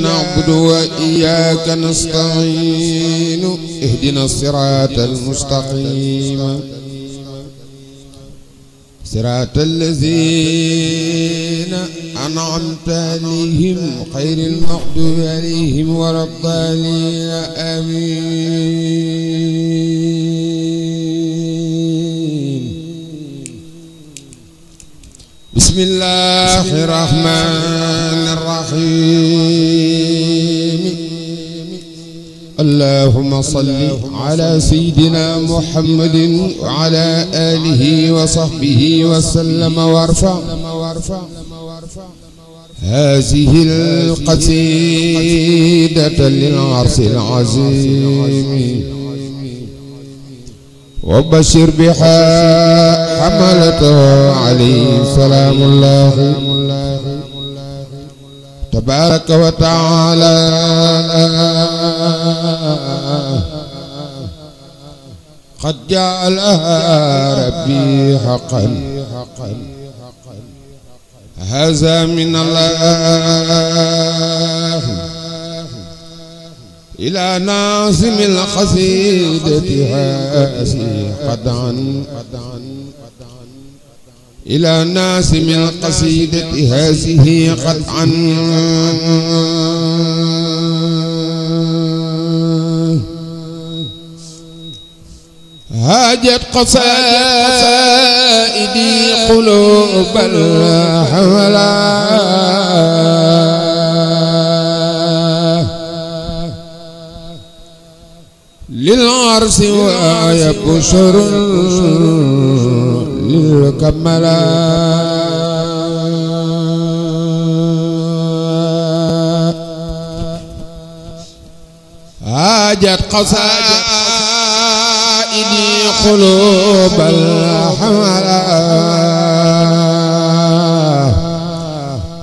نعبد وإياك نستعين اهدنا الصراط المستقيم صراط الذين أنعمت عليهم غير المغضوب عليهم ولا الضالين آمين. بسم الله الرحمن الرحيم. اللهم صل على سيدنا محمد وعلى آله وصحبه وسلم وارفع هذه القصيدة للعرش العظيم وبشر بها حملته عليه سلام الله تبارك وتعالى. قد جعلها ربي حقا هذا من الله إلى ناظم القصيدة هذه قطعا إلى ناظم القصيدة هذه قطعا. هاجت قصائدي قلوب الحملا للعرس وآية بشر للكملا. هاجت قصائدي قلوب الحملا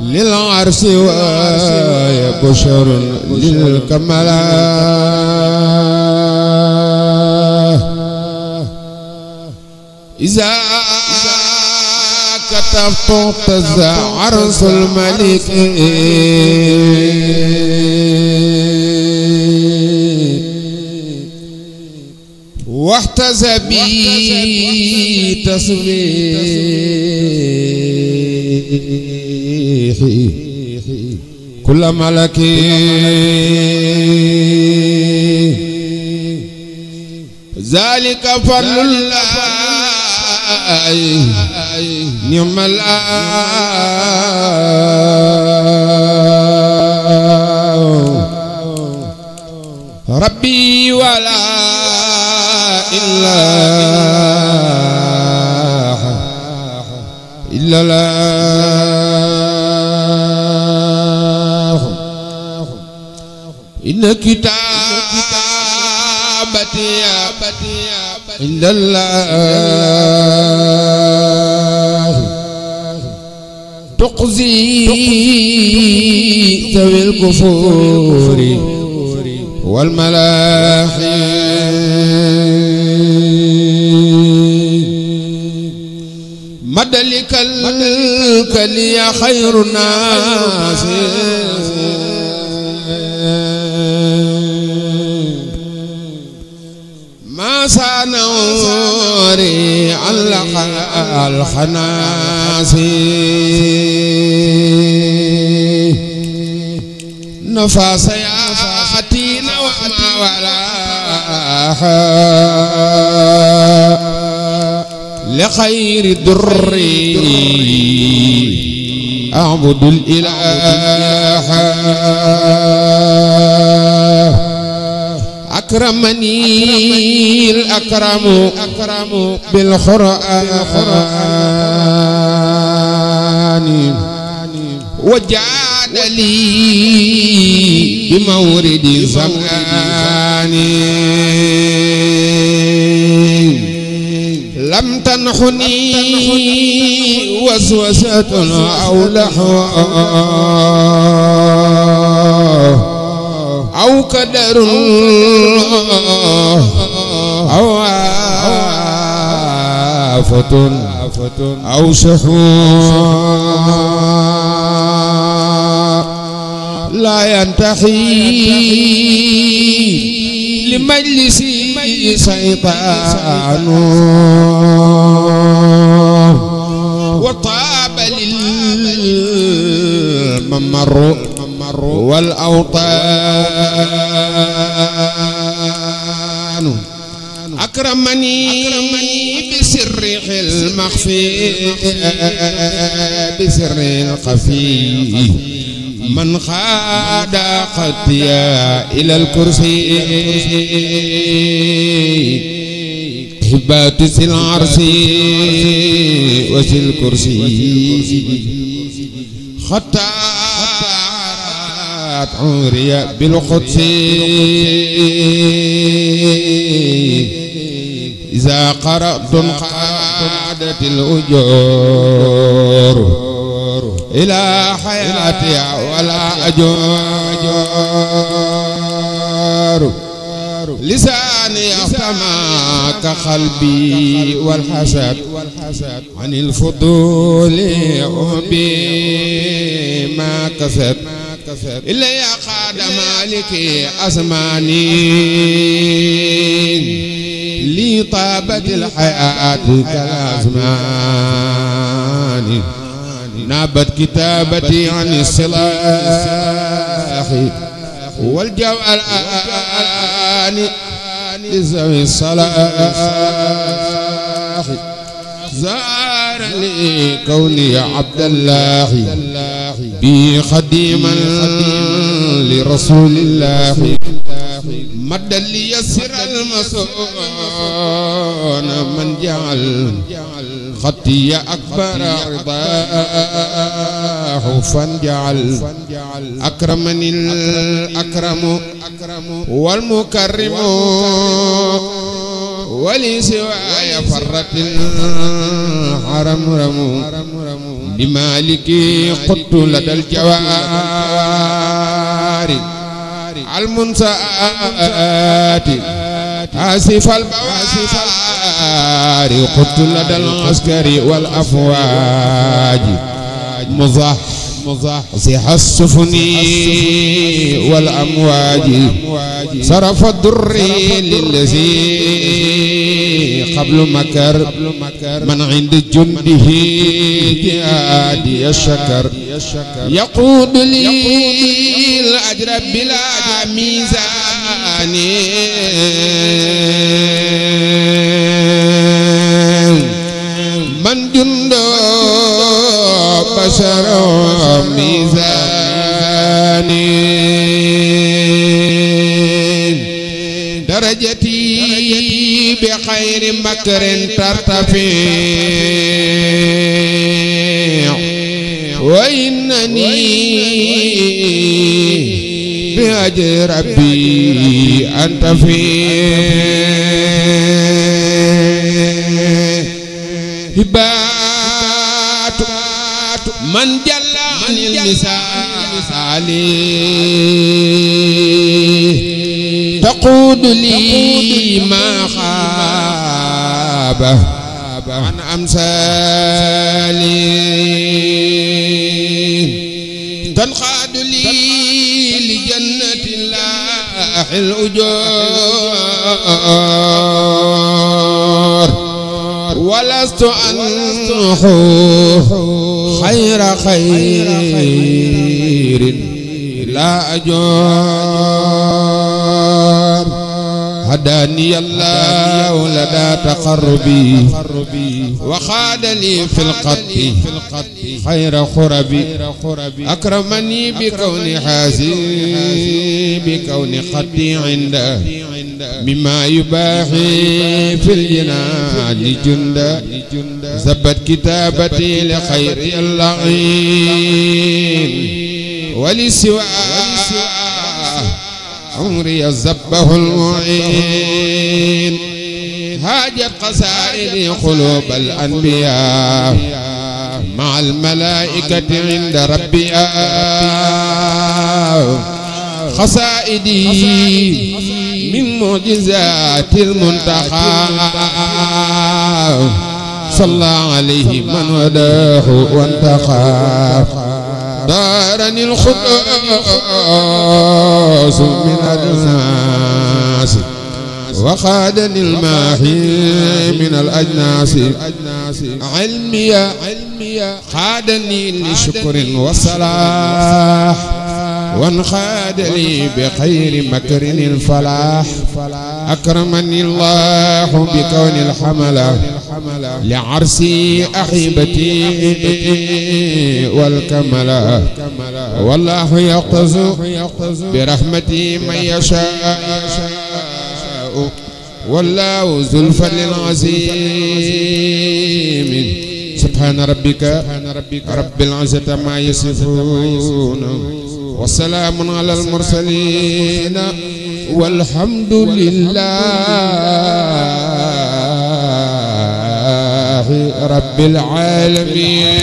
للعرس وآية بشر للكملا. إذا كتبت اهتز عرش الملك واهتز بي تسبيحي كل ملك. ذلك فضل الله نعم الله ربي ولا إله إلا الله. إن كتابتي عند الله تقضي ذوي الكفور والملاحي. مدلك الكلي خير الناس ما سنوري علق الخناسي نفاس ياتين وما ولاها لخير الدري أعبد الإله. أكرمني الأكرم بالقرآن وجعل لي بمورد زمان. لم تنحني وسوسة أو لحو أو قدر أو آفة أو سحور لا ينتهي لمجلس شيطان وطاب للممر والأوطان أكرمني بسر المخفي بسر الخفي من خاد خطيا إلى الكرسي هبات ذي العرش وذي الكرسي خطات عمري بالقدس إذا قرأت قادت الأجور إلى حياتي ولا أجور لساني احتمى كقلبي والحسد عن الفضول أبي ما كسد إلا يا قاد مالك أزماني لي طابت الحياة كالأزمان نابت كتابتي عن الصلاح والجوالان لذوي الصلاح زار لي كوني عبد الله بي خديما لرسول الله مد لي يسر المسون من جعل خطي أكبر رضاه فانجعل أكرمني الأكرم والمكرم ولي سواي فرت الحرم رم لمالكي قلت لدى الجوار المنسآت آسف البوار قلت لدى العسكر والأفواج مزحزح السفن والأمواج صرف الضر للذي قبل مكر من عند جنده جهادي الشكر يقود لي الأجر بلا ميزان من جنده بشر ميزان درجتي بخير مكر ترتفع وإنني بأجر ربي أنتفع هبات من جل عن المثال تقود لي ما خاب عن أمثالي تنقاد لي لجنة الله الأجور ولست أنحو خير لا أجور هداني الله لدى تقربي وخاد لي في القط خير خربي أكرمني بكون حازي بكون خطي عنده مما يباحي في الجنان جندا زبت كتابتي لخير اللعين ولسوى عمري زبه المعين هاجت قصائدي قلوب الأنبياء مع الملائكة عند ربي قصائدي من معجزات المنتقى صلى عليه من وداه وانتقى دارني الخدوس من الناس وخادني الماحي من الأجناس علمي خادني لشكر وصلاح وانخاد لي بخير مكر الفلاح أكرمني الله بكون الحملة لعرسي أحبتي والكملة والله يقتز برحمتي من يشاء والله ذو الفضل العظيم سبحان ربك رب العزة ما يصفون وسلام على المرسلين والحمد لله رب العالمين.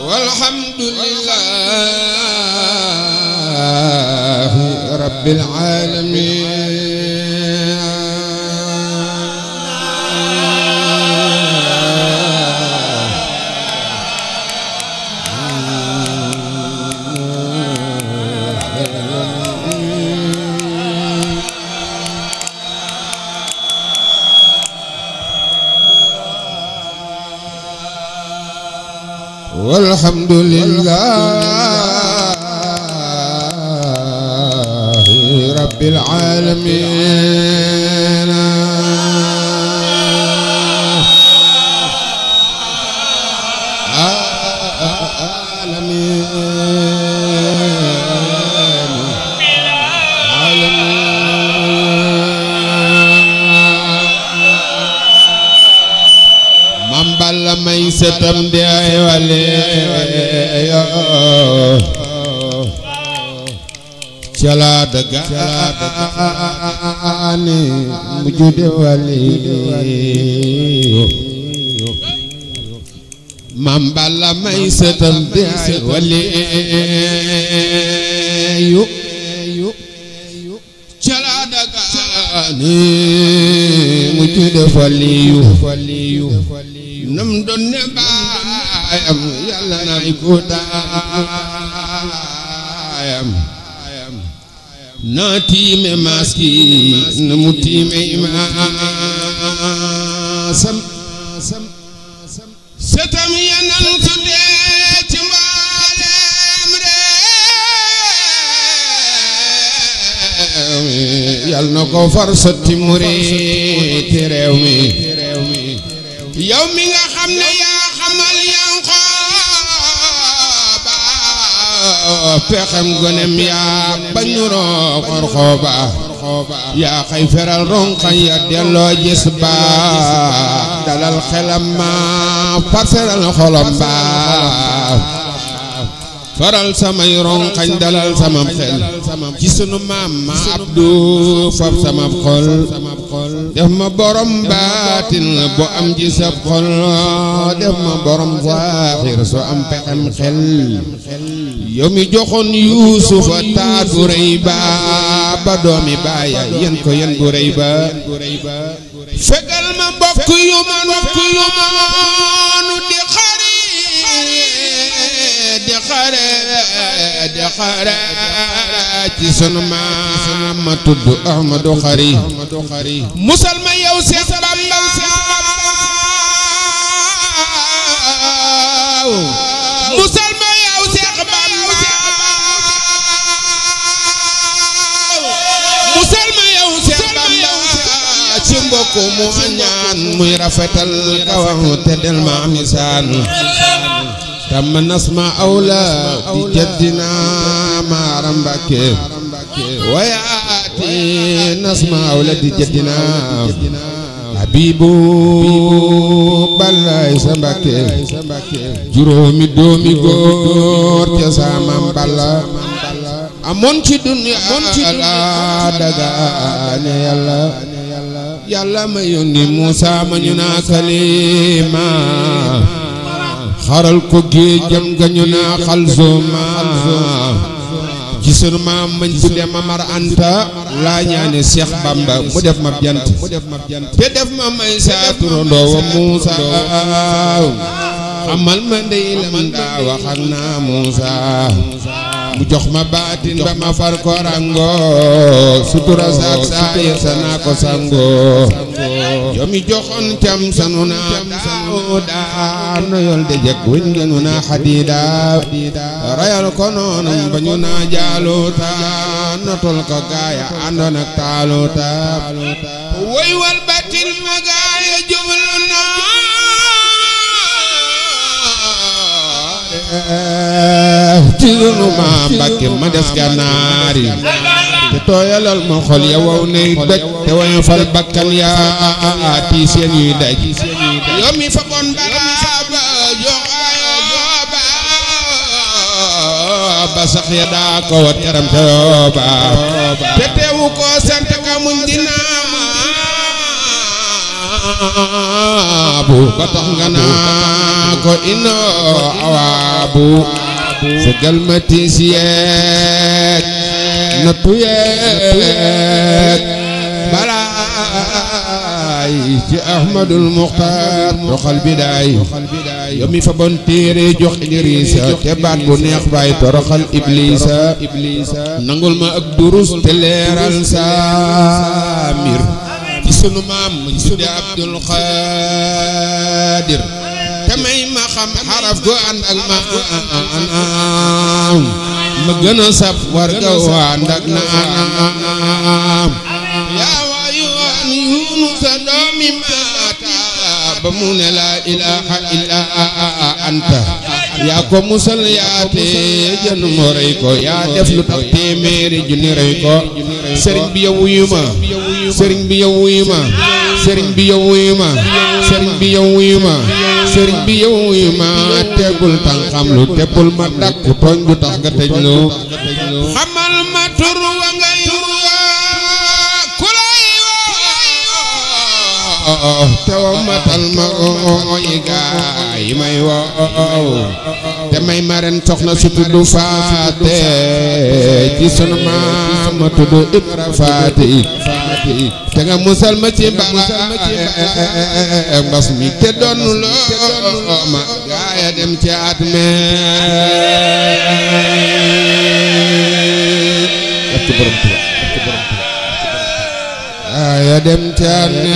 والحمد لله رب العالمين. والحمد لله رب العالمين. Balla may setam de ay wale cala daga ani mujude wale Mam Balla may setam de ay wale cala daga ani mujude waliyu nam doon ne baayam yàlla nay ko daayam na tiime maski na mu tiime imaasam setam yanan tuddee ci mbalem réew mi yàlla na ko far sotti murit réew mi yow mi nga xam ne yaa xamal Yanqooba pexem gonem yaa bañu roxor xooba yaa xay feral ronxañ ya delloo gis ba dalal xelam ma farseral xolam ba faral samay ronxañ dalal samam xel ci sunu maam ma Abdou fab sama xol def ma borom baatin bu am ci sab xol def ma borom zaaxir so am pexem xel yow mi joxoon Yuusufa taatu rëy ba ba doomi baaya yen ko yen bu rëy ba fegal ma mbokk yu ma nu di xare ci sunu maam ma tudd Ahmadu Xari musal ma yow Seex Bamba musal ma yow Seex Bamba musal ma yow Seex Bamba ci mbokk mu ñaan muy rafetal kawam te del ma misaan tam nasma awla di jaddina maaram Mbàkke wayaati nasma awla di jaddina habibu Balla sa Mbàkke juróomi doomi góor ca sama Balla amoon ci dunya daga ne yàlla ma yónni Muusa ma ñu naa kalima xaral ko géejam ga ñu naa xalsuma ci sunu maam mañ tudde Mamar Anta laa ñaane Seex Bamba mu def ma jant te def ma may saa turandoo wa Muusa xamal ma ndey lam daa wax ak naa Muusa mu jox ma baatin ba ma far ko rango sutura saak saayir sa naa ko sango yomi joxoon cam sanu naa Daawuda no yol de jek win ngenu naa Xadiida rayal ko noonum ba ñu naa Jaaluuta notol ko gaaya àndoon ak Taaluuta woy wal batil ma gaaya jublu naa ci sunu maam Mbàkke ma des gànnaar yi te tooyalal ma xol ya wow nay doj te woyofal bakkan yaa tii seen yuy daj yow mi fa bon balaa ba jox ba sax ya daa ko wat yaram te yooba te teewu ko sant ka muñ dinaabu ba tax nga naa ko ino awaabu fegal ma tiis yeeg nattu yeeg balaay ci Ahmadul Muxtaar doxal bidaay yow mi fa bon téere jox Idrisa te baat bu neex baay toroxal Iblisa nangul ma ak durus te leeral saamir ci sunu maam mu tudde Abdul Xaadir te may ma xam xaraf gu ànd ak maanaam ma gën a saf war ga ànd ak naam yaa waayu an Yunusa doomi Maata ba mu ne laa ilaaha illaa anta yaa ko musal yaa te jën mo rey ko yaa def lu tax téeméeri junni rey ko sëriñ bi yow wuyu ma sëriñ bi yow wuyu ma sëriñ bi yow wuyu ma sëriñ bi yow wuyu ma sëriñ bi yow wuyu ma tegul tan xam lu teppul ma dakku tooñ du tax nga tëj lu xamal ma tur wa ngay ku lay woo te wa matal ma ooyi gaay may woo te may ma ren soxna su tudd Faate ci sunu maam ma tudd Ibra Faate te nga musal ma ci mbas mi te doon loo ma gaaya dem ci at me gaaya dem ci at me